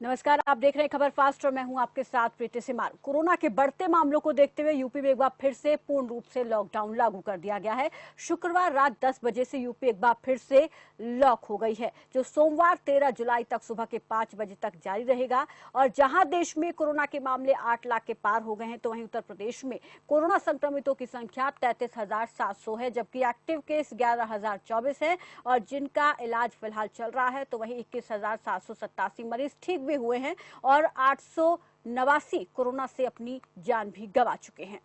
नमस्कार, आप देख रहे हैं खबर फास्ट और मैं हूं आपके साथ प्रीति सिमार। कोरोना के बढ़ते मामलों को देखते हुए यूपी में एक बार फिर से पूर्ण रूप से लॉकडाउन लागू कर दिया गया है। शुक्रवार रात 10 बजे से यूपी एक बार फिर से लॉक हो गई है, जो सोमवार 13 जुलाई तक सुबह के 5 बजे तक जारी रहेगा। और जहां देश में कोरोना के मामले 8 लाख के पार हो गए हैं, तो वहीं उत्तर प्रदेश में कोरोना संक्रमितों की संख्या 33,700 है, जबकि एक्टिव केस 11,024 है और जिनका इलाज फिलहाल चल रहा है, तो वहीं 21,787 मरीज ठीक भी हुए हैं और 889 कोरोना से अपनी जान भी गंवा चुके हैं।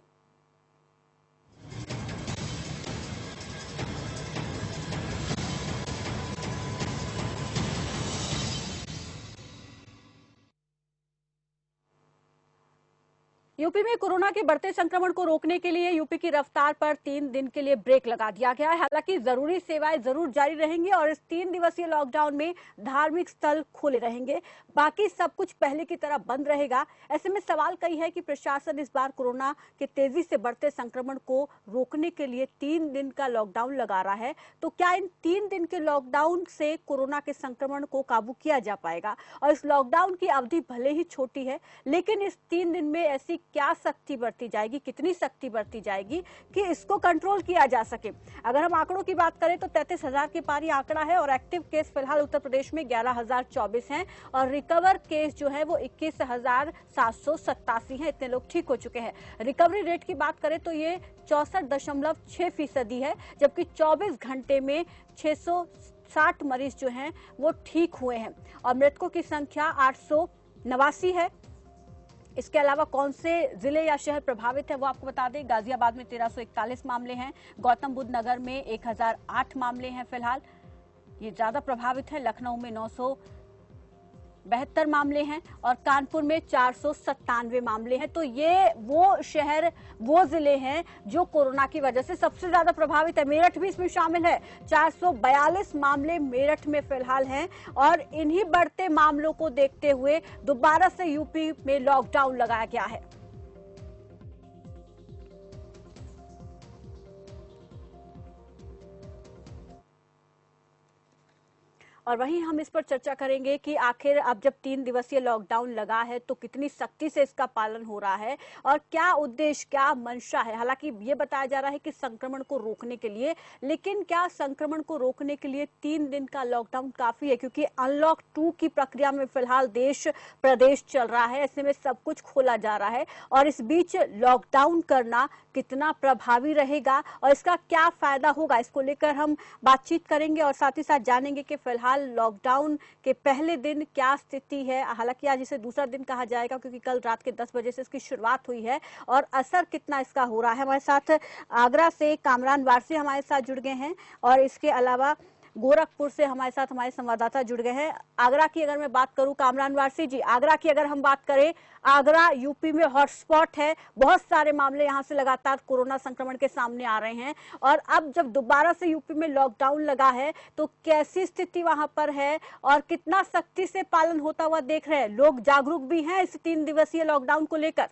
यूपी में कोरोना के बढ़ते संक्रमण को रोकने के लिए यूपी की रफ्तार पर 3 दिन के लिए ब्रेक लगा दिया गया है। हालांकि जरूरी सेवाएं जरूर जारी रहेंगी और इस 3 दिवसीय लॉकडाउन में धार्मिक स्थल खुले रहेंगे, बाकी सब कुछ पहले की तरह बंद रहेगा। ऐसे में सवाल कई है कि प्रशासन इस बार कोरोना के तेजी से बढ़ते संक्रमण को रोकने के लिए 3 दिन का लॉकडाउन लगा रहा है, तो क्या इन 3 दिन के लॉकडाउन से कोरोना के संक्रमण को काबू किया जा पाएगा? और इस लॉकडाउन की अवधि भले ही छोटी है, लेकिन इस 3 दिन में ऐसी क्या सख्ती बरती जाएगी, कितनी सख्ती बरती जाएगी कि इसको कंट्रोल किया जा सके? अगर हम आंकड़ों की बात करें तो 33,000 के पार ही आंकड़ा है और एक्टिव केस फिलहाल उत्तर प्रदेश में 11,024 हैं और रिकवर केस जो है वो 21,787 हैं। इतने लोग ठीक हो चुके हैं। रिकवरी रेट की बात करें तो ये 64.6% है, जबकि 24 घंटे में 660 मरीज जो हैं वो ठीक हुए हैं और मृतकों की संख्या 889 है। इसके अलावा कौन से जिले या शहर प्रभावित है वो आपको बता दें। गाजियाबाद में 1341 मामले हैं, गौतम बुद्ध नगर में 1008 मामले हैं फिलहाल, ये ज्यादा प्रभावित है। लखनऊ में 972 मामले हैं और कानपुर में 497 मामले हैं। तो ये वो शहर, वो जिले हैं जो कोरोना की वजह से सबसे ज्यादा प्रभावित है। मेरठ भी इसमें शामिल है, 442 मामले मेरठ में फिलहाल हैं और इन्हीं बढ़ते मामलों को देखते हुए दोबारा से यूपी में लॉकडाउन लगाया गया है। और वहीं हम इस पर चर्चा करेंगे कि आखिर अब जब 3 दिवसीय लॉकडाउन लगा है तो कितनी सख्ती से इसका पालन हो रहा है और क्या उद्देश्य, क्या मंशा है। हालांकि ये बताया जा रहा है कि संक्रमण को रोकने के लिए, लेकिन क्या संक्रमण को रोकने के लिए 3 दिन का लॉकडाउन काफी है? क्योंकि अनलॉक 2 की प्रक्रिया में फिलहाल देश प्रदेश चल रहा है, ऐसे में सब कुछ खोला जा रहा है और इस बीच लॉकडाउन करना कितना प्रभावी रहेगा और इसका क्या फायदा होगा, इसको लेकर हम बातचीत करेंगे और साथ ही साथ जानेंगे कि फिलहाल लॉकडाउन के पहले दिन क्या स्थिति है। हालांकि आज इसे दूसरा दिन कहा जाएगा क्योंकि कल रात के 10 बजे से इसकी शुरुआत हुई है और असर कितना इसका हो रहा है। हमारे साथ आगरा से कामरान वारसी हमारे साथ जुड़ गए हैं और इसके अलावा गोरखपुर से हमारे साथ हमारे संवाददाता जुड़ गए हैं। आगरा की अगर मैं बात करूं, कामरान वारसी जी, आगरा की अगर हम बात करें, आगरा यूपी में हॉटस्पॉट है, बहुत सारे मामले यहां से लगातार कोरोना संक्रमण के सामने आ रहे हैं और अब जब दोबारा से यूपी में लॉकडाउन लगा है तो कैसी स्थिति वहां पर है और कितना सख्ती से पालन होता हुआ देख रहे हैं? लोग जागरूक भी हैं इस 3 दिवसीय लॉकडाउन को लेकर?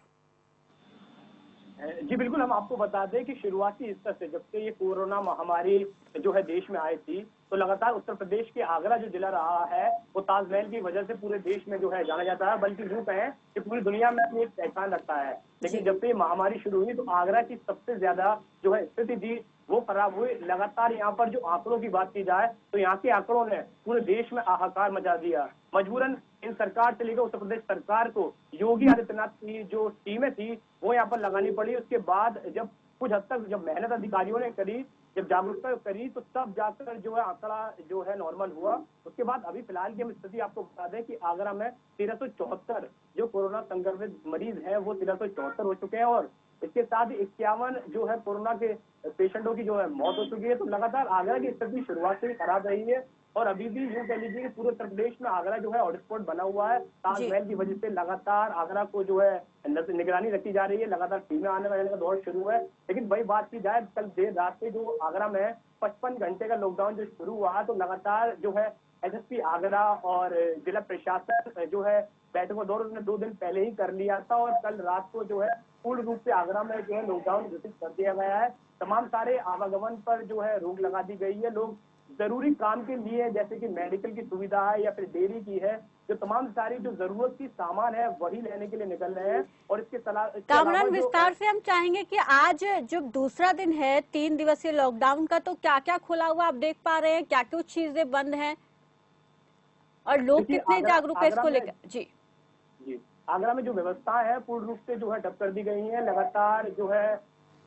जी बिल्कुल, हम आपको बता दें कि शुरुआती स्तर से जब से ये कोरोना महामारी जो है देश में आई थी, तो लगातार उत्तर प्रदेश के आगरा जो जिला रहा है वो ताजमहल की वजह से पूरे देश में जो है जाना जाता है, बल्कि यूं कहें कि पूरी दुनिया में अपनी एक पहचान रखता है। लेकिन जब से ये महामारी शुरू हुई तो आगरा की सबसे ज्यादा जो है स्थिति थी वो खराब हुई। लगातार यहाँ पर जो आंकड़ों की बात की जाए तो यहाँ के आंकड़ों ने पूरे देश में हाहाकार मचा दिया। मजबूरन इन सरकार से लेकर उत्तर प्रदेश सरकार को योगी आदित्यनाथ की जो टीमें थी वो यहाँ पर लगानी पड़ी। उसके बाद जब कुछ हद तक जब मेहनत अधिकारियों ने करी, जब जागरूकता करी, तो तब जाकर जो है आंकड़ा जो है नॉर्मल हुआ। उसके बाद अभी फिलहाल की हम स्थिति आपको बता दें कि आगरा में 1374 जो कोरोना संक्रमित मरीज हैं वो 1374 हो चुके हैं और इसके साथ 51 जो है कोरोना के पेशेंटों की जो है मौत हो चुकी है। तो लगातार आगरा की स्थिति शुरुआत से ही खराब रही है और अभी भी यूं कह लीजिए कि पूरे उत्तर प्रदेश में आगरा जो है हॉटस्पॉट बना हुआ है। ताजमहल की वजह से लगातार आगरा को जो है निगरानी रखी जा रही है, लगातार टीमें आने वाले का दौर शुरू है। लेकिन वही बात की जाए, कल देर रात से जो आगरा में 55 घंटे का लॉकडाउन जो शुरू हुआ तो लगातार जो है एसएसपी आगरा और जिला प्रशासन जो है बैठक का दौर उसने 2 दिन पहले ही कर लिया था और कल रात को जो है पूर्ण रूप से आगरा में जो है लॉकडाउन घोषित कर दिया गया है। तमाम सारे आवागमन पर जो है रोक लगा दी गई है। लोग जरूरी काम के लिए, जैसे कि मेडिकल की सुविधा है या फिर डेयरी की है, जो तमाम सारी जो जरूरत की सामान है वही लेने के लिए निकल रहे हैं। और इसके अलावा कामरान, जो विस्तार से हम चाहेंगे कि आज जब दूसरा दिन है 3 दिवसीय लॉकडाउन का, तो क्या क्या खुला हुआ आप देख पा रहे हैं, क्या कुछ चीजें बंद हैं और लोग देखिए कितने आगरा जागरूक है आगरा इसको में लेकर? जी जी आगरा में जो व्यवस्था है पूर्ण रूप से जो है ठप कर दी गई है। लगातार जो है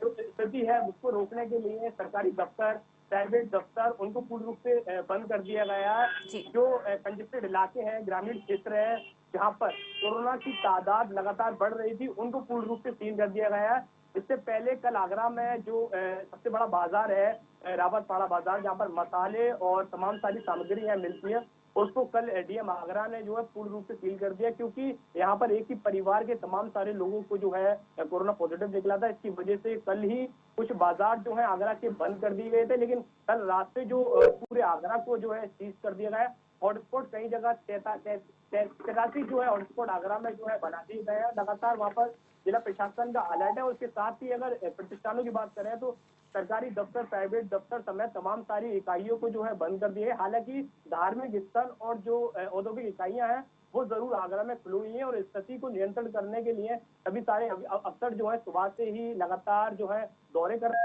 जो स्थिति है उसको रोकने के लिए सरकारी दफ्तर, प्राइवेट दफ्तर, उनको पूर्ण रूप से बंद कर दिया गया है। जी जो कंजेस्टेड इलाके हैं, ग्रामीण क्षेत्र है, जहां पर कोरोना की तादाद लगातार बढ़ रही थी, उनको पूर्ण रूप से सील कर दिया गया है। इससे पहले कल आगरा में जो सबसे बड़ा बाजार है, रावतपाड़ा बाजार, जहाँ पर मसाले और तमाम सारी सामग्री मिलती है, उसको कल डीएम आगरा ने जो है पूर्ण रूप से सील कर दिया, क्योंकि यहाँ पर एक ही परिवार के तमाम सारे लोगों को जो है कोरोना पॉजिटिव निकला था। इसकी वजह से कल ही कुछ बाजार जो है आगरा के बंद कर दिए गए थे, लेकिन कल रात से जो पूरे आगरा को जो है सीज कर दिया गया है। हॉटस्पॉट कई जगह 83 जो है हॉटस्पॉट आगरा में जो है बना दिए गए हैं। लगातार वहाँ पर जिला प्रशासन का अलर्ट है। और उसके साथ ही अगर प्रतिष्ठानों की बात करें तो सरकारी दफ्तर, प्राइवेट दफ्तर समेत तमाम सारी इकाइयों को जो है बंद कर दिए। हालांकि धार्मिक स्थल और जो औद्योगिक इकाइयां हैं वो जरूर आगरा में खुली हुई है। और स्थिति को नियंत्रण करने के लिए सभी सारे अफसर जो है सुबह से ही लगातार जो है दौरे कर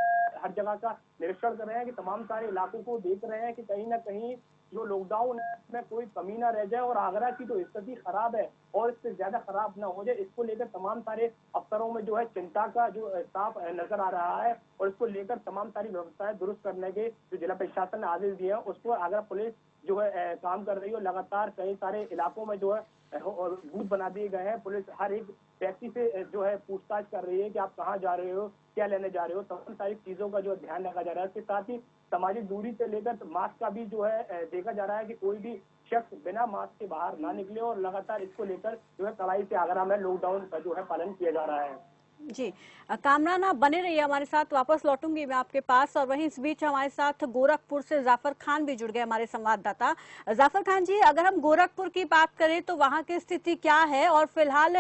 हर जगह का निरीक्षण कर रहे हैं कि तमाम सारे इलाकों को देख रहे हैं कि कहीं ना कहीं जो लॉकडाउन में कोई कमी ना रह जाए। और आगरा की जो स्थिति खराब है और इससे ज्यादा खराब ना हो जाए, इसको लेकर तमाम सारे अफसरों में जो है चिंता का जो साफ नजर आ रहा है। और इसको लेकर तमाम सारी व्यवस्थाएं दुरुस्त करने के जो जिला प्रशासन ने आदेश दिए हैं, उस पर आगरा पुलिस जो है काम कर रही है। लगातार कई सारे इलाकों में जो है और बूथ बना दिए गए हैं। पुलिस हर एक व्यक्ति से जो है पूछताछ कर रही है कि आप कहाँ जा रहे हो, क्या लेने जा रहे हो, तमाम सारी चीजों का जो ध्यान रखा जा रहा है। इसके साथ ही सामाजिक दूरी से लेकर मास्क का भी जो है देखा जा रहा है कि कोई भी शख्स बिना मास्क के बाहर ना निकले। और लगातार इसको लेकर जो है कड़ाई से आगरा में लॉकडाउन का जो है पालन किया जा रहा है। जी कामरान, आप बने रहिए हमारे साथ, वापस लौटूंगी मैं आपके पास। और वहीं इस बीच हमारे साथ गोरखपुर से जाफर खान भी जुड़ गए, हमारे संवाददाता। जाफर खान जी, अगर हम गोरखपुर की बात करें तो वहां की स्थिति क्या है? और फिलहाल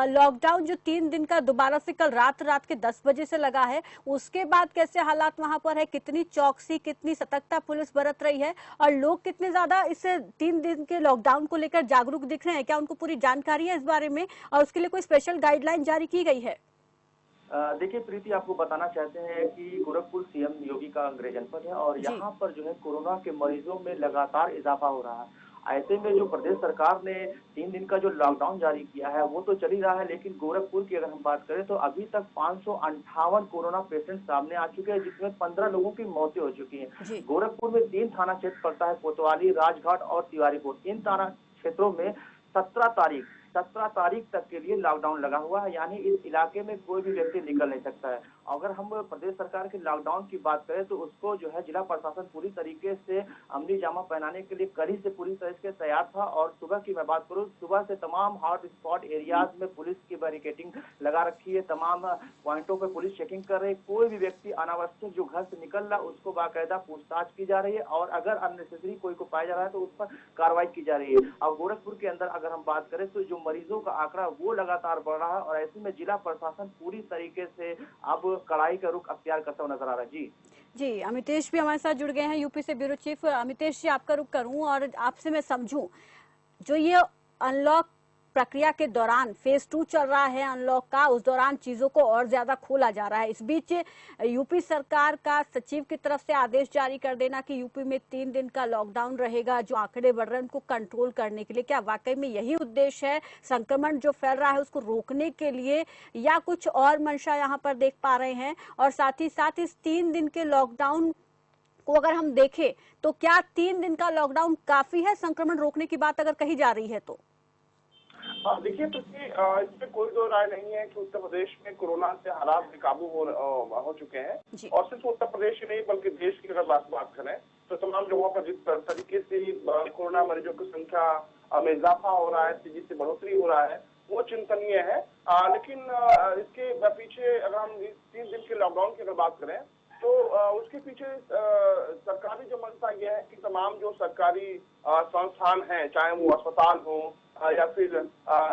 लॉकडाउन जो 3 दिन का दोबारा से कल रात के 10 बजे से लगा है, उसके बाद कैसे हालात वहां पर है? कितनी चौकसी, कितनी सतर्कता पुलिस बरत रही है? और लोग कितने ज्यादा इस 3 दिन के लॉकडाउन को लेकर जागरूक दिख रहे हैं? क्या उनको पूरी जानकारी है इस बारे में और उसके लिए कोई स्पेशल गाइडलाइन जारी की गई है? देखिए प्रीति, आपको बताना चाहते हैं कि गोरखपुर सीएम योगी का गृह जनपद है और यहाँ पर जो है कोरोना के मरीजों में लगातार इजाफा हो रहा है। ऐसे में जो प्रदेश सरकार ने 3 दिन का जो लॉकडाउन जारी किया है वो तो चल ही रहा है, लेकिन गोरखपुर की अगर हम बात करें तो अभी तक 558 कोरोना पेशेंट सामने आ चुके हैं, जिसमें 15 लोगों की मौतें हो चुकी हैं। गोरखपुर में 3 थाना क्षेत्र पड़ता है, कोतवाली, राजघाट और तिवारीपुर। इन थाना क्षेत्रों में 17 तारीख तक के लिए लॉकडाउन लगा हुआ है, यानी इस इलाके में कोई भी व्यक्ति निकल नहीं सकता है। अगर हम प्रदेश सरकार के लॉकडाउन की बात करें तो उसको जो है जिला प्रशासन पूरी तरीके से अमली जामा पहनाने के लिए कड़ी से पूरी तरह से तैयार था। और सुबह की मैं बात करूं, सुबह से तमाम हॉट स्पॉट एरियाज में पुलिस की बैरिकेडिंग लगा रखी है, तमाम पॉइंटों पे पुलिस चेकिंग कर रही है। कोई भी व्यक्ति अनावश्यक जो घर से निकल रहा उसको बाकायदा पूछताछ की जा रही है और अगर अननेसेसरी कोई को पाया जा रहा है तो उस पर कार्रवाई की जा रही है। और गोरखपुर के अंदर अगर हम बात करें तो जो मरीजों का आंकड़ा वो लगातार बढ़ रहा है और ऐसे में जिला प्रशासन पूरी तरीके से अब कड़ाई का रुख अख्तियार करता हुआ नजर आ रहा है। जी अमितेश भी हमारे साथ जुड़ गए हैं, यूपी से ब्यूरो चीफ। अमितेश जी, आपका रुख करूं और आपसे मैं समझूं, जो ये अनलॉक प्रक्रिया के दौरान फेज 2 चल रहा है अनलॉक का, उस दौरान चीजों को और ज्यादा खोला जा रहा है। इस बीच यूपी सरकार का सचिव की तरफ से आदेश जारी कर देना कि यूपी में 3 दिन का लॉकडाउन रहेगा, जो आंकड़े बढ़ रहे हैं उनको कंट्रोल करने के लिए। क्या वाकई में यही उद्देश्य है, संक्रमण जो फैल रहा है उसको रोकने के लिए, या कुछ और मंशा यहाँ पर देख पा रहे हैं? और साथ ही साथ इस 3 दिन के लॉकडाउन को अगर हम देखें तो क्या 3 दिन का लॉकडाउन काफी है संक्रमण रोकने की बात अगर कही जा रही है तो? देखिए इसमें कोई दो राय नहीं है कि उत्तर प्रदेश में कोरोना से हालात बेकाबू हो चुके हैं। और सिर्फ उत्तर प्रदेश ही नहीं बल्कि देश की अगर बात करें तो तमाम जगहों पर जिस तरीके से कोरोना मरीजों की संख्या में इजाफा हो रहा है, तेजी से बढ़ोतरी हो रहा है, वो चिंतनीय है। लेकिन इसके पीछे अगर हम 3 दिन के लॉकडाउन की अगर बात करें तो उसके पीछे सरकारी जो मंशा यह है कि तमाम जो सरकारी संस्थान हैं, चाहे वो अस्पताल हो या फिर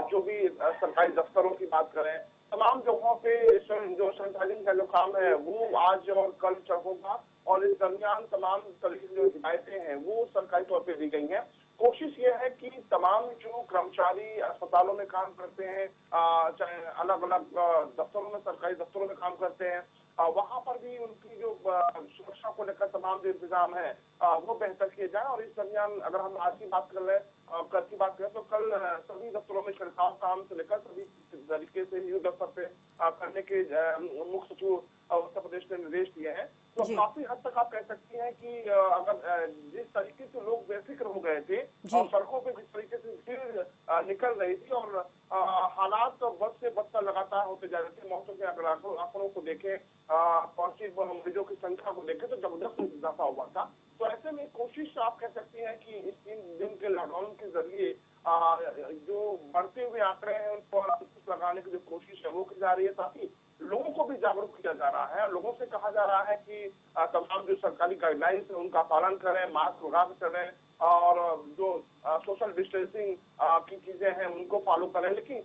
जो भी सरकारी दफ्तरों की बात करें, तमाम जगहों पे जो सैनिटाइजिंग का जो काम है वो आज और कल होगा। और इस दरमियान तमाम तरीके की जो हिदायतें हैं वो सरकारी तौर पर दी गई हैं। कोशिश ये है कि तमाम जो कर्मचारी अस्पतालों में काम करते हैं, चाहे अलग अलग दफ्तरों में, सरकारी दफ्तरों में काम करते हैं, वहां पर भी उनकी जो सुरक्षा को लेकर तमाम जो इंतजाम है वो बेहतर किए जाए। और इस दरमियान अगर हम आज की बात कर रहे हैं, कल की बात करें, तो कल सभी दफ्तरों में छिड़काव काम से लेकर सभी तरीके से युद्ध स्तर पे करने के मुख्य सचिव उत्तर प्रदेश ने निर्देश दिए हैं। तो काफी हद तक आप कह सकती हैं कि अगर जिस तरीके से लोग बेफिक्र हो गए थे और सड़कों पे जिस तरीके से भीड़ निकल रही थी और हालात बद से बदतर लगातार होते जा रहे थे, मौतों के आंकड़ों को देखें, पॉजिटिव मरीजों की संख्या को देखें तो जबरदस्त इजाफा हुआ था। तो ऐसे में कोशिश आप कह सकती हैं कि इस 3 दिन के लॉकडाउन के जरिए जो बढ़ते हुए आंकड़े हैं उन पर अंकुश लगाने की जो कोशिश है वो की जा रही है। साथ ही लोगों को भी जागरूक किया जा रहा है। लोगों से कहा जा रहा है कि तमाम जो सरकारी गाइडलाइंस है उनका पालन करें, मास्क लगा कर चलें और जो सोशल डिस्टेंसिंग की चीजें हैं उनको फॉलो करें। लेकिन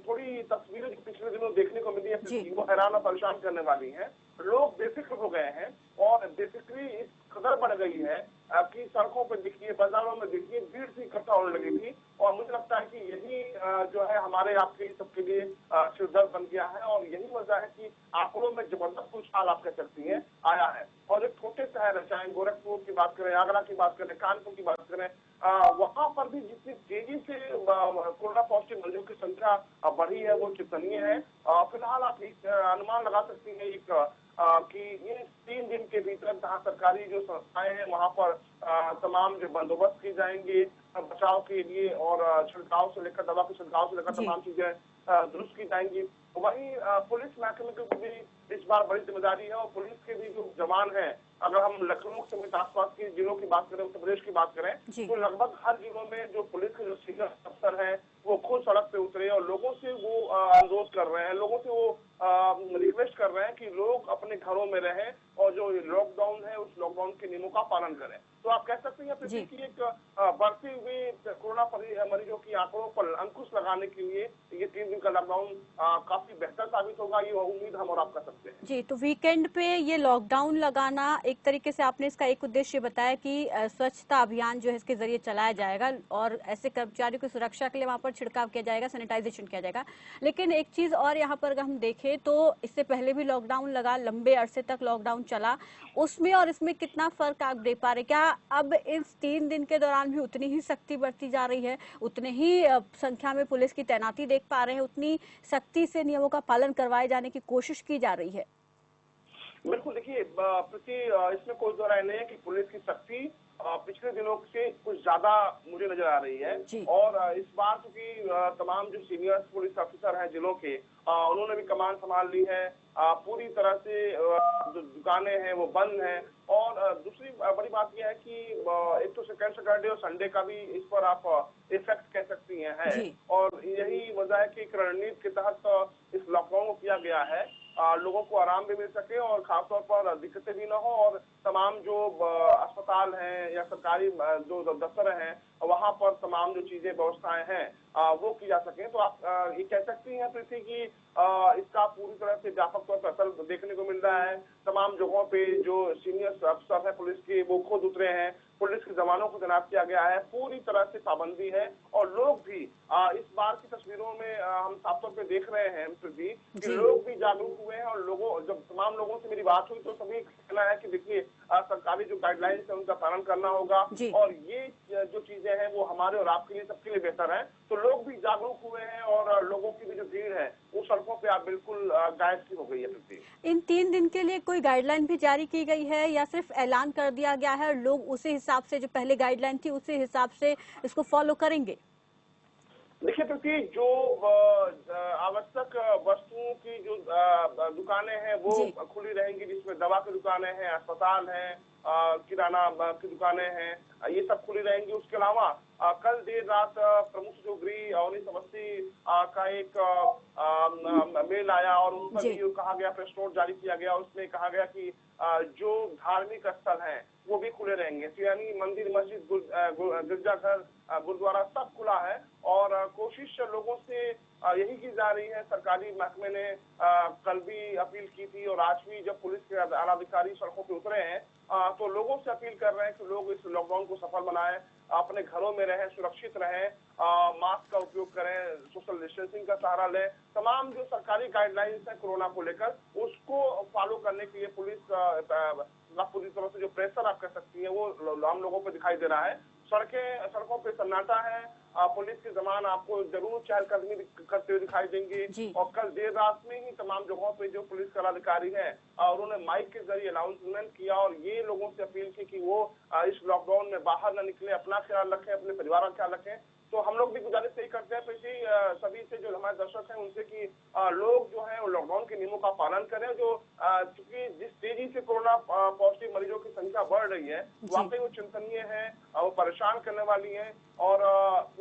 थोड़ी तस्वीरें जो पिछले दिनों देखने को मिली है वो हैरान और परेशान करने वाली हैं। लोग बेफिक्र हो गए हैं और बेफिक्री इस कदर बढ़ गई है कि सड़कों पर दिखिए, बाजारों में दिखिए, भीड़ से इकट्ठा होने लगी थी। और मुझे लगता है कि यही जो है हमारे आपके सबके लिए सिरदर्द बन गया है और यही वजह है कि आंकड़ों में जबरदस्त उछाल आप कह सकती हैं आया है। और एक छोटे शहर है, चाहे गोरखपुर की बात करें, आगरा की बात करें, कानपुर की बात करें, वहां पर भी जितनी तेजी से कोरोना पॉजिटिव मरीजों की संख्या बढ़ी है वो चिंतनीय है। फिलहाल आप अनुमान लगा सकती हैं कि ये 3 दिन के भीतर जहाँ सरकारी जो संस्थाएं हैं वहां पर तमाम जो बंदोबस्त की जाएंगे बचाव के लिए और छिड़काव से लेकर, दवा के छिड़काव से लेकर तमाम चीजें दुरुस्त की जाएंगी। वहीं पुलिस महकमे की भी इस बार बड़ी जिम्मेदारी है और पुलिस के भी जो जवान हैं, अगर हम लखनऊ समेत आसपास के जिलों की बात करें, उत्तर प्रदेश की बात करें, तो लगभग हर जिलों में जो पुलिस के जो सीनियर अफसर हैं वो खुद सड़क पे उतरे और लोगों से वो अनुरोध कर रहे हैं, लोगों से वो रिक्वेस्ट कर रहे हैं कि लोग अपने घरों में रहें और जो लॉकडाउन है उस लॉकडाउन के नियमों का पालन करें। तो आप कह सकते हैं कि एक बढ़ती हुई कोरोना मरीजों की आंकड़ों पर अंकुश लगाने के लिए ये 3 दिन का लॉकडाउन काफी बेहतर साबित होगा, ये उम्मीद हम और आप कर सकते हैं। जी, तो वीकेंड पे ये लॉकडाउन लगाना एक तरीके से आपने इसका एक उद्देश्य बताया कि स्वच्छता अभियान जो है इसके जरिए चलाया जाएगा और ऐसे कर्मचारियों की सुरक्षा के लिए वहां पर छिड़काव किया जाएगा, सैनिटाइजेशन किया जाएगा। लेकिन एक चीज और यहाँ पर अगर हम देखें तो इससे पहले भी लॉकडाउन लगा, लंबे अरसे तक लॉकडाउन चला, उसमें और इसमें कितना फर्क आप देख पा रहे? क्या अब इस 3 दिन के दौरान भी उतनी ही सख्ती बढ़ती जा रही है, उतने ही संख्या में पुलिस की तैनाती देख पा रहे हैं, उतनी सख्ती से नियमों का पालन करवाए जाने की कोशिश की जा रही है? बिल्कुल, देखिए इसमें कोई दो राय नहीं है कि पुलिस की सख्ती पिछले दिनों से कुछ ज्यादा मुझे नजर आ रही है। और इस बार क्योंकि तमाम जो सीनियर पुलिस ऑफिसर हैं जिलों के, उन्होंने भी कमान संभाल ली है, पूरी तरह से जो दुकानें हैं वो बंद हैं। और दूसरी बड़ी बात यह है कि एक तो सेकंड सैटरडे और संडे का भी इस पर आप इफेक्ट कह सकती हैं है। और यही वजह है कि एक रणनीति के तहत इस लॉकडाउन को किया गया है, लोगों को आराम भी मिल सके और खासतौर पर दिक्कतें भी ना हो और तमाम जो अस्पताल हैं या सरकारी जो दफ्तर हैं वहां पर तमाम जो चीजें व्यवस्थाएं हैं वो की जा सके। तो आप ये कह सकती हैं प्रीति कि इसका पूरी तरह से व्यापक तौर पर असर देखने को मिल रहा है। तमाम जगहों पे जो सीनियर अफसर है पुलिस के वो खुद उतरे हैं, पुलिस के जवानों को तैनात किया गया है, पूरी तरह से पाबंदी है। और लोग भी इस बार की तस्वीरों में हम साफ तौर पे देख रहे हैं प्रीति कि लोग भी जागरूक हुए हैं। और जब तमाम लोगों से मेरी बात हुई तो सभी कहना है कि देखिए सरकारी जो गाइडलाइंस है उनका पालन करना होगा और ये जो चीजें हैं वो हमारे और आपके लिए सबके लिए बेहतर है। तो लोग भी जागरूक हुए हैं और लोगों की भी जो भीड़ है वो सड़कों पे आप बिल्कुल गायब सी हो गई है। इन 3 दिन के लिए कोई गाइडलाइन भी जारी की गई है या सिर्फ ऐलान कर दिया गया है, लोग उसी हिसाब से जो पहले गाइडलाइन थी उसी हिसाब से इसको फॉलो करेंगे? देखिए क्योंकि जो आवश्यक वस्तुओं की जो दुकानें हैं वो खुली रहेंगी, जिसमें दवा की दुकानें हैं, अस्पताल हैं, किराना की दुकानें हैं, ये सब खुली रहेंगी। उसके अलावा कल देर रात प्रमुख जो गृह अवनीश अवस्थी का एक मेल आया और उन पर भी कहा गया, प्रेस नोट जारी किया गया, उसमें कहा गया कि जो धार्मिक स्थल हैं वो वो भी खुले रहेंगे। यानी मंदिर, मस्जिद, गिरजाघर, गुरुद्वारा सब खुला है और कोशिश लोगों से यही की जा रही है। सरकारी महकमे ने कल भी अपील की थी और आज भी जब पुलिस के आलाधिकारी सड़कों पे उतरे हैं तो लोगों से अपील कर रहे हैं कि लोग इस लॉकडाउन को सफल बनाएं, अपने घरों में रहें, सुरक्षित रहें, मास्क का उपयोग करें, सोशल डिस्टेंसिंग का सहारा लें। तमाम जो सरकारी गाइडलाइंस है कोरोना को लेकर उसको फॉलो करने के लिए पुलिस पूरी तरह से जो प्रेशर आप कह सकती है वो आम लोगों पर दिखाई दे रहा है। सड़कों पे सन्नाटा है। पुलिस के जवान आपको जरूर चहलकदमी करते हुए दिखाई देंगे और कल देर रात में ही तमाम जगहों पे जो पुलिस के अधिकारी हैं उन्होंने माइक के जरिए अनाउंसमेंट किया और ये लोगों से अपील की कि वो इस लॉकडाउन में बाहर न निकले, अपना ख्याल रखें, अपने परिवार का ख्याल रखें। तो हम लोग भी गुजारिश यही करते हैं सभी से जो हमारे दर्शक हैं उनसे कि लोग जो है लॉकडाउन के नियमों का पालन करें। जो चूंकि जिस तेजी से कोरोना पॉजिटिव मरीजों की संख्या बढ़ रही है वाकई वो चिंतनीय है, वो परेशान करने वाली है और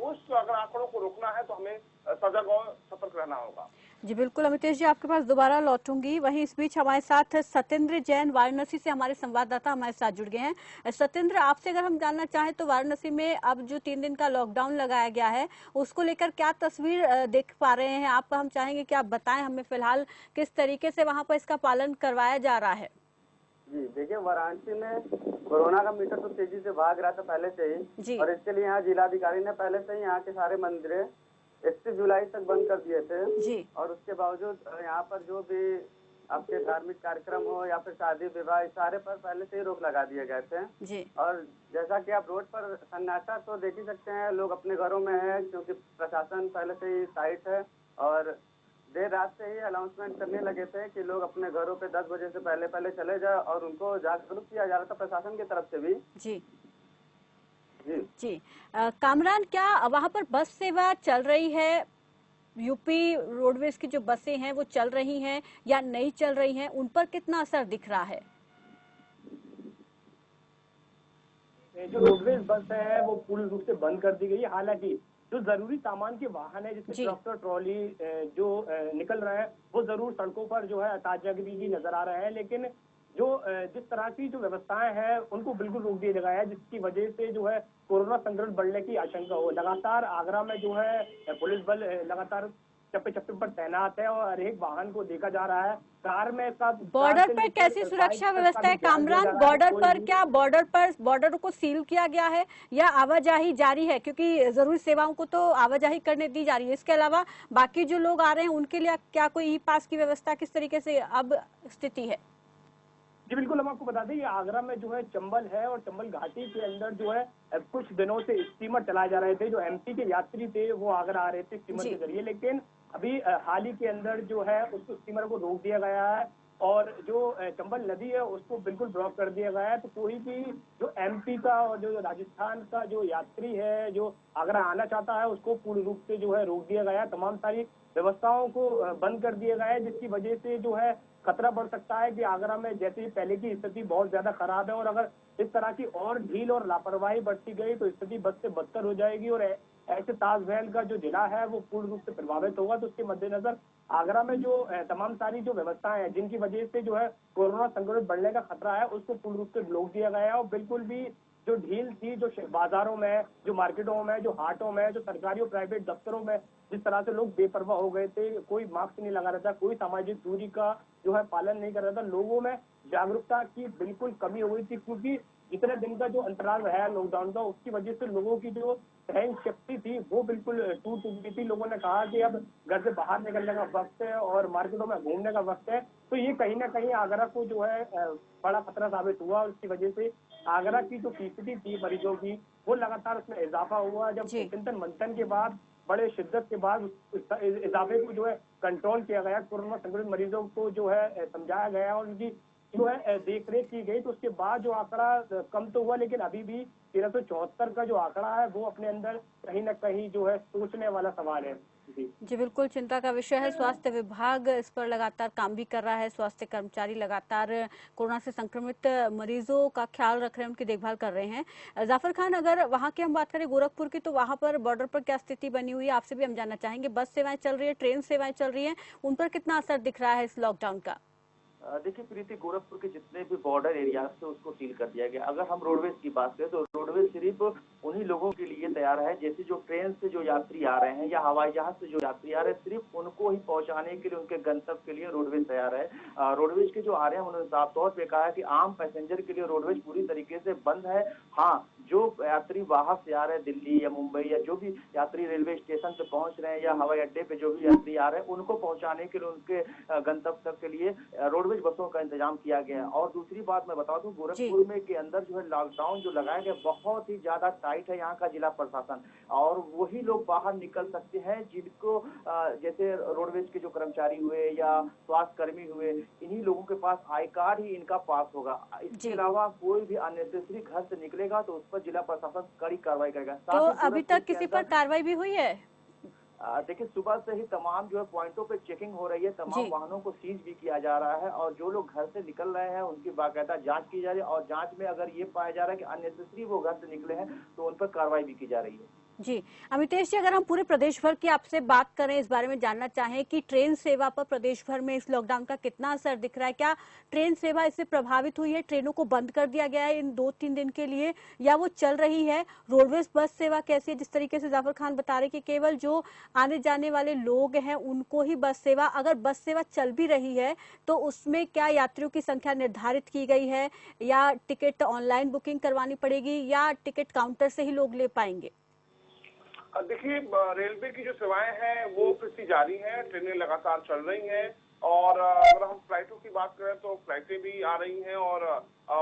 उस अगर आंकड़ों को रोकना है तो हमें सजग और सतर्क रहना होगा। जी बिल्कुल अमितेश जी, आपके पास दोबारा लौटूंगी। वहीं इस बीच हमारे साथ सत्येंद्र जैन वाराणसी से हमारे संवाददाता हमारे साथ जुड़ गए हैं। सत्येंद्र, आपसे अगर हम जानना चाहें तो वाराणसी में अब जो 3 दिन का लॉकडाउन लगाया गया है उसको लेकर क्या तस्वीर देख पा रहे हैं आप? हम चाहेंगे कि आप बताएं हमें फिलहाल किस तरीके से वहाँ पर इसका पालन करवाया जा रहा है। जी देखिए, वाराणसी में कोरोना का मीटर तो तेजी से भाग रहा था पहले से ही और इसके लिए यहाँ जिलाधिकारी ने पहले से ही यहाँ के सारे मंदिर 31 जुलाई तक बंद कर दिए थे जी। और उसके बावजूद यहाँ पर जो भी आपके धार्मिक कार्यक्रम हो या फिर शादी विवाह सारे पर पहले से ही रोक लगा दिए गए थे जी। और जैसा कि आप रोड पर सन्नाटा तो देख ही सकते हैं, लोग अपने घरों में है क्योंकि प्रशासन पहले से ही साइट है और देर रात से ही अनाउंसमेंट करने लगे थे कि लोग अपने घरों पे 10 बजे से पहले चले जाए और उनको जागरूक किया जा रहा था प्रशासन की तरफ से भी। जी जी कामरान, क्या वहाँ पर बस सेवा चल रही है? यूपी रोडवेज की जो बसें हैं वो चल रही हैं या नहीं चल रही हैं? उन पर कितना असर दिख रहा है? जो रोडवेज बस है वो पूर्ण रूप से बंद कर दी गई है। हालांकि जो जरूरी सामान के वाहन है जिसमें ट्रैक्टर, ट्रॉली जो निकल रहे हैं वो जरूर सड़कों पर जो है ताजागी नजर आ रहे हैं, लेकिन जो जिस तरह की जो व्यवस्थाएं हैं उनको बिल्कुल रोक दिया गया है जिसकी वजह से जो है कोरोना संक्रमण बढ़ने की आशंका हो। लगातार आगरा में जो है पुलिस बल लगातार चप्पे चप्पे पर तैनात है और हर एक वाहन को देखा जा रहा है। कार में बॉर्डर पर कैसी सुरक्षा व्यवस्था है कामरान? बॉर्डर पर क्या बॉर्डर को सील किया गया है या आवाजाही जारी है? क्योंकि जरूरी सेवाओं को तो आवाजाही करने दी जा रही है, इसके अलावा बाकी जो लोग आ रहे हैं उनके लिए क्या कोई ई पास की व्यवस्था किस तरीके से अब स्थिति है? जी बिल्कुल, हम आपको बता दें ये आगरा में जो है चंबल है और चंबल घाटी के अंदर जो है कुछ दिनों से स्टीमर चलाए जा रहे थे। जो एमपी के यात्री थे वो आगरा आ रहे थे स्टीमर के जरिए, लेकिन अभी हाल ही के अंदर जो है उस स्टीमर को रोक दिया गया है और जो चंबल नदी है उसको बिल्कुल ब्लॉक कर दिया गया है। तो कोई भी जो एमपी का और जो राजस्थान का जो यात्री है जो आगरा आना चाहता है उसको पूर्ण रूप से जो है रोक दिया गया है। तमाम सारी व्यवस्थाओं को बंद कर दिया गया है जिसकी वजह से जो है खतरा बढ़ सकता है कि आगरा में जैसे पहले की स्थिति बहुत ज्यादा खराब है और अगर इस तरह की और ढील और लापरवाही बढ़ती गई तो स्थिति बद से बदतर हो जाएगी और ऐसे ताजमहल का जो जिला है वो पूर्ण रूप से प्रभावित होगा। तो उसके मद्देनजर आगरा में जो तमाम सारी जो व्यवस्थाएं हैं जिनकी वजह से जो है कोरोना संक्रमण बढ़ने का खतरा है उसको पूर्ण रूप से रोक दिया गया है और बिल्कुल भी जो ढील थी जो बाजारों में, जो मार्केटों में, जो हाटों में, जो सरकारी और प्राइवेट दफ्तरों में जिस तरह से लोग बेपरवाह हो गए थे, कोई मास्क नहीं लगा रहा था, कोई सामाजिक दूरी का जो है पालन नहीं कर रहा था, लोगों में जागरूकता की बिल्कुल कमी हो गई थी क्योंकि जितने दिन का जो अंतराल रहा है लॉकडाउन का उसकी वजह से लोगों की जो सहन शक्ति थी वो बिल्कुल टूट गई थी। लोगों ने कहा कि अब घर से बाहर निकलने का वक्त है और मार्केटों में घूमने का वक्त है। तो ये कहीं ना कहीं आगरा को जो है बड़ा खतरा साबित हुआ और उसकी वजह से आगरा की जो फीसदी थी मरीजों की वो लगातार उसमें इजाफा हुआ। जब चिंतन मंथन के बाद बड़े शिद्दत के बाद इजाफे को जो है कंट्रोल किया गया, कोरोना संक्रमित मरीजों को जो है समझाया गया और उनकी जो है देख रेख की गई, तो उसके बाद जो आंकड़ा कम तो हुआ लेकिन अभी भी 1374 का जो आंकड़ा है वो अपने अंदर कहीं ना कहीं जो है सोचने वाला सवाल है। जी बिल्कुल चिंता का विषय है। स्वास्थ्य विभाग इस पर लगातार काम भी कर रहा है। स्वास्थ्य कर्मचारी लगातार कोरोना से संक्रमित मरीजों का ख्याल रख रहे हैं, उनकी देखभाल कर रहे हैं। जाफर खान, अगर वहां की हम बात करें गोरखपुर की, तो वहां पर बॉर्डर पर क्या स्थिति बनी हुई है आपसे भी हम जानना चाहेंगे। बस सेवाएं चल रही है, ट्रेन सेवाएं चल रही है, उन पर कितना असर दिख रहा है इस लॉकडाउन का? देखिए प्रीति, गोरखपुर के जितने भी बॉर्डर एरियाज थे उसको सील कर दिया गया। अगर हम रोडवेज की बात करें तो रोडवेज सिर्फ उन्हीं लोगों के लिए तैयार है, जैसे जो ट्रेन से जो यात्री आ रहे हैं या हवाई जहाज से जो यात्री आ रहे हैं, सिर्फ उनको ही पहुंचाने के लिए, उनके गंतव्य के लिए रोडवेज तैयार है। रोडवेज के जो आ रहे हैं उन्होंने साफ तौर पे कहा है कि आम पैसेंजर के लिए रोडवेज पूरी तरीके से बंद है। हाँ, जो यात्री बाहर से आ रहे हैं, दिल्ली या मुंबई या जो भी यात्री रेलवे स्टेशन पे पहुंच रहे हैं या हवाई अड्डे पे जो भी यात्री आ रहे हैं, उनको पहुंचाने के लिए, उनके गंतव्य तक के लिए रोडवेज बसों का इंतजाम किया गया है। और दूसरी बात मैं बता दूं, गोरखपुर में के अंदर जो है लॉकडाउन जो लगाया गया बहुत ही ज्यादा टाइट है यहाँ का जिला प्रशासन, और वही लोग बाहर निकल सकते हैं जिनको जैसे रोडवेज के जो कर्मचारी हुए या स्वास्थ्य कर्मी हुए, इन्हीं लोगों के पास आई कार्ड ही इनका पास होगा। इसके अलावा कोई भी अननेसेसरी घर से निकलेगा तो उस पर जिला प्रशासन कड़ी कार्रवाई करेगा। तो अभी तक किसी पर कार्रवाई भी हुई है? देखिए सुबह से ही तमाम जो है पॉइंटों पे चेकिंग हो रही है, तमाम वाहनों को सीज भी किया जा रहा है, और जो लोग घर से निकल रहे हैं उनकी बाकायदा जांच की जा रही है, और जांच में अगर ये पाया जा रहा है कि अननेसेसरी वो घर से निकले हैं तो उन पर कार्रवाई भी की जा रही है। जी अमितेश जी, अगर हम पूरे प्रदेश भर की आपसे बात करें, इस बारे में जानना चाहें कि ट्रेन सेवा पर प्रदेश भर में इस लॉकडाउन का कितना असर दिख रहा है? क्या ट्रेन सेवा इससे प्रभावित हुई है? ट्रेनों को बंद कर दिया गया है इन 2-3 दिन के लिए, या वो चल रही है? रोडवेज बस सेवा कैसी है? जिस तरीके से जाफर खान बता रहे कि केवल जो आने जाने वाले लोग हैं उनको ही बस सेवा, अगर बस सेवा चल भी रही है तो उसमें क्या यात्रियों की संख्या निर्धारित की गई है, या टिकट ऑनलाइन बुकिंग करवानी पड़ेगी, या टिकट काउंटर से ही लोग ले पाएंगे? देखिए, रेलवे की जो सेवाएं हैं वो फिर जारी हैं, ट्रेनें लगातार चल रही हैं, और अगर हम फ्लाइटों की बात करें तो फ्लाइटें भी आ रही हैं, और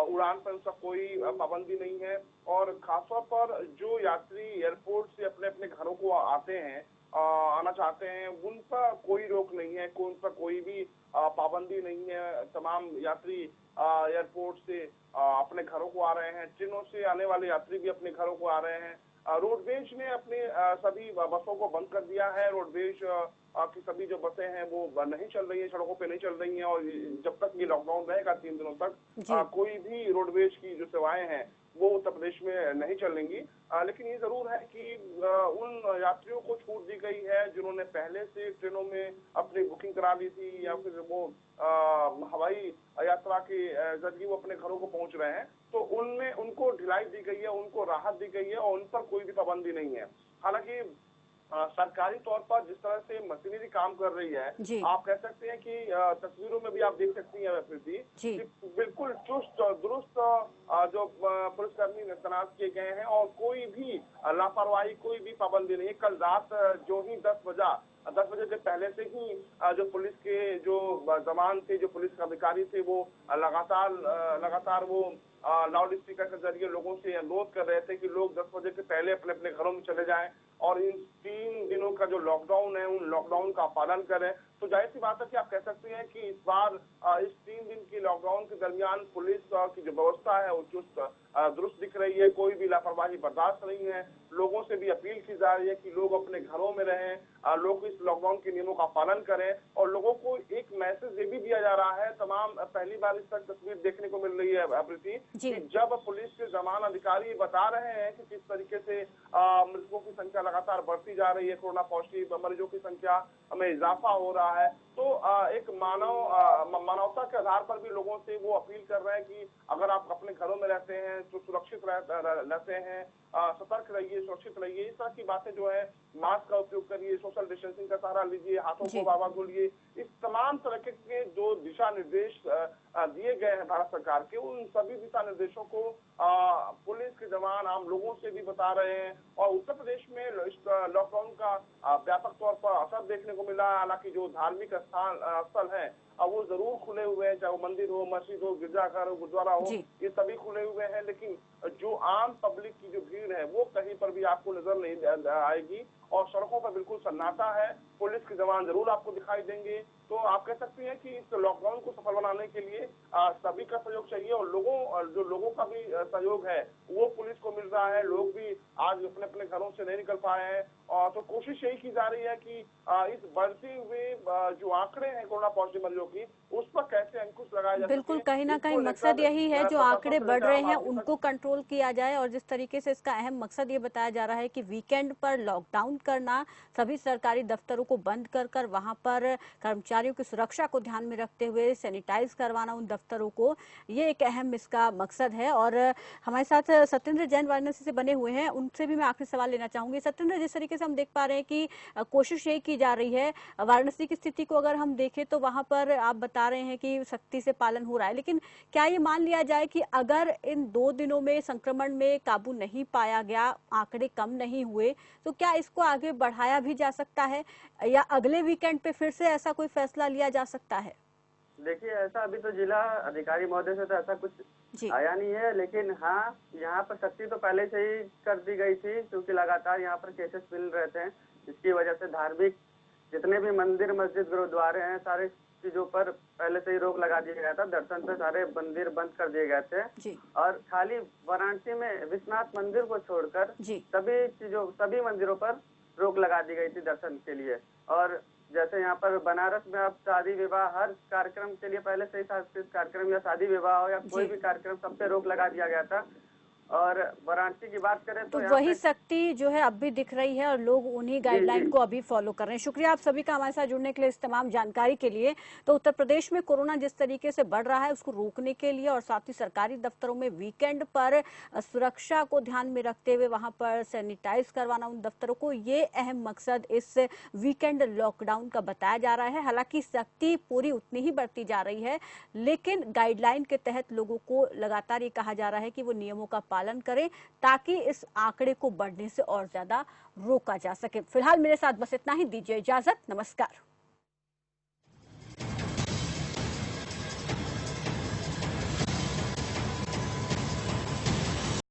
उड़ान पर उसका कोई पाबंदी नहीं है। और खासतौर पर जो यात्री एयरपोर्ट से अपने अपने घरों को आते हैं, आना चाहते हैं, उन पर कोई रोक नहीं है, उन पर कोई भी पाबंदी नहीं है। तमाम यात्री एयरपोर्ट से अपने घरों को आ रहे हैं, ट्रेनों से आने वाले यात्री भी अपने घरों को आ रहे हैं। रोडवेज ने अपने सभी बसों को बंद कर दिया है। रोडवेज की सभी जो बसें हैं वो नहीं चल रही है, सड़कों पे नहीं चल रही हैं, और जब तक ये लॉकडाउन रहेगा 3 दिनों तक कोई भी रोडवेज की जो सेवाएं हैं वो उत्तर प्रदेश में नहीं चलेंगी। लेकिन ये जरूर है कि उन यात्रियों को छूट दी गई है जिन्होंने पहले से ट्रेनों में अपनी बुकिंग करा ली थी, या फिर वो हवाई यात्रा के जरिए वो अपने घरों को पहुंच रहे हैं, तो उनमें उनको ढिलाई दी गई है, उनको राहत दी गई है, और उन पर कोई भी पाबंदी नहीं है। हालांकि सरकारी तौर पर जिस तरह से मशीनरी काम कर रही है, आप कह सकते हैं कि तस्वीरों में भी आप देख सकती हैं प्रीति, बिल्कुल चुस्त दुरुस्त जो पुलिसकर्मी तैनात किए गए हैं, और कोई भी लापरवाही, कोई भी पाबंदी नहीं। कल रात जो ही 10 बजे से पहले से ही जो पुलिस के जो जवान थे, जो पुलिस अधिकारी थे, वो लगातार वो लाउड स्पीकर के जरिए लोगों से अनुरोध कर रहे थे कि लोग 10 बजे से पहले अपने अपने घरों में चले जाएं, और इन 3 दिनों का जो लॉकडाउन है उन लॉकडाउन का पालन करें। तो जाहिर सी बात है कि आप कह सकते हैं कि इस बार इस 3 दिन की लॉकडाउन के दरमियान पुलिस की जो व्यवस्था है वो चुस्त दुरुस्त दिख रही है, कोई भी लापरवाही बर्दाश्त नहीं है। लोगों से भी अपील की जा रही है कि लोग अपने घरों में रहें, लोग इस लॉकडाउन के नियमों का पालन करें, और लोगों को एक मैसेज ये भी दिया जा रहा है, तमाम पहली बार इस तक तस्वीर देखने को मिल रही है प्रीति, कि जब पुलिस के जवान अधिकारी बता रहे हैं कि किस तरीके से मृतकों की संख्या लगातार बढ़ती जा रही है, कोरोना पॉजिटिव मरीजों की संख्या में इजाफा हो रहा है, तो एक मानवता के आधार पर भी लोगों से वो अपील कर रहे हैं कि अगर आप अपने घरों में रहते हैं तो सुरक्षित रहते हैं, सतर्क रहिए, सुरक्षित रहिए। इस तरह की बातें जो है, मास्क का उपयोग करिए, सोशल डिस्टेंसिंग का सहारा लीजिए, हाथों को बार-बार धोइए, इस तमाम तरह के जो दिशा निर्देश दिए गए हैं भारत सरकार के, उन सभी दिशा निर्देशों को पुलिस के जवान आम लोगों से भी बता रहे हैं। और उत्तर प्रदेश में लॉकडाउन का व्यापक तौर पर असर देखने को मिला है। हालांकि जो धार्मिक स्थल है वो जरूर खुले हुए हैं, चाहे वो मंदिर हो, मस्जिद हो, गिरजाघर हो, गुरुद्वारा हो, ये सभी खुले हुए हैं, लेकिन जो आम पब्लिक की जो भीड़ है वो कहीं पर भी आपको नजर नहीं आएगी, और सड़कों पर बिल्कुल सन्नाटा है। पुलिस के जवान जरूर आपको दिखाई देंगे। तो आप कह सकते हैं कि इस लॉकडाउन को सफल बनाने के लिए सभी का सहयोग चाहिए, और जो लोगों का भी सहयोग है वो पुलिस को मिल रहा है। लोग भी आज अपने अपने घरों से नहीं निकल पाए हैं, और तो कोशिश यही की जा रही है कि इस बढ़ते हुए जो आंकड़े हैं कोरोना पॉजिटिव मरीजों की, उस पर कैसे अंकुश लगाया जा सके। बिल्कुल, कहीं ना कहीं मकसद यही है, जो आंकड़े बढ़ रहे हैं उनको कंट्रोल किया जाए, और जिस तरीके से इसका अहम मकसद ये बताया जा रहा है कि वीकेंड पर लॉकडाउन बंद करना, सभी सरकारी दफ्तरों को बंद कर वहां पर कर्मचारियों की सुरक्षा को ध्यान में रखते हुए सैनिटाइज करवाना उन दफ्तरों को, ये एक अहम इसका मकसद है। और हमारे साथ सत्येंद्र जैन वाराणसी से बने हुए हैं, उनसे भी मैं आखिरी सवाल लेना चाहूंगी। सत्येंद्र, जिस तरीके से हम देख पा रहे हैं कि कोशिश यही की जा रही है, वाराणसी की स्थिति को अगर हम देखें तो वहां पर आप बता रहे हैं कि सख्ती से पालन हो रहा है, लेकिन क्या ये मान लिया जाए कि अगर इन 2 दिनों में संक्रमण में काबू नहीं पाया गया, आंकड़े कम नहीं हुए, तो क्या इसको आगे बढ़ाया भी जा सकता है या अगले वीकेंड पे फिर से ऐसा कोई फैसला लिया जा सकता है? देखिए, ऐसा अभी तो जिला अधिकारी महोदय से तो ऐसा कुछ आया नहीं है, लेकिन हाँ, यहाँ पर सख्ती तो पहले से ही कर दी गई थी, क्योंकि लगातार यहाँ पर केसेस मिल रहे थे। इसकी वजह से धार्मिक जितने भी मंदिर, मस्जिद, गुरुद्वारे हैं, सारे चीजों पर पहले से ही रोक लगा दिया गया था। दर्शन पे सारे मंदिर बंद कर दिए गए थे और खाली वाराणसी में विश्वनाथ मंदिर को छोड़कर सभी मंदिरों पर रोक लगा दी गई थी दर्शन के लिए। और जैसे यहाँ पर बनारस में अब शादी विवाह हर कार्यक्रम के लिए पहले से ही सांस्कृतिक कार्यक्रम या शादी विवाह हो या कोई भी कार्यक्रम, सब पे रोक लगा दिया गया था। और वाराणसी की बात करें तो वही सख्ती जो है अब भी दिख रही है और लोग उन्हीं गाइडलाइन को अभी फॉलो कर रहे हैं। शुक्रिया आप सभी का हमारे साथ जुड़ने के लिए, इस तमाम जानकारी के लिए। तो उत्तर प्रदेश में कोरोना जिस तरीके से बढ़ रहा है उसको रोकने के लिए और साथ ही सरकारी दफ्तरों में वीकेंड पर सुरक्षा को ध्यान में रखते हुए वहां पर सैनिटाइज करवाना उन दफ्तरों को, ये अहम मकसद इस वीकेंड लॉकडाउन का बताया जा रहा है। हालांकि सख्ती पूरी उतनी ही बढ़ती जा रही है, लेकिन गाइडलाइन के तहत लोगों को लगातार ये कहा जा रहा है कि वो नियमों का पालन करें ताकि इस आंकड़े को बढ़ने से और ज्यादा रोका जा सके। फिलहाल मेरे साथ बस इतना ही, दीजिए इजाजत, नमस्कार।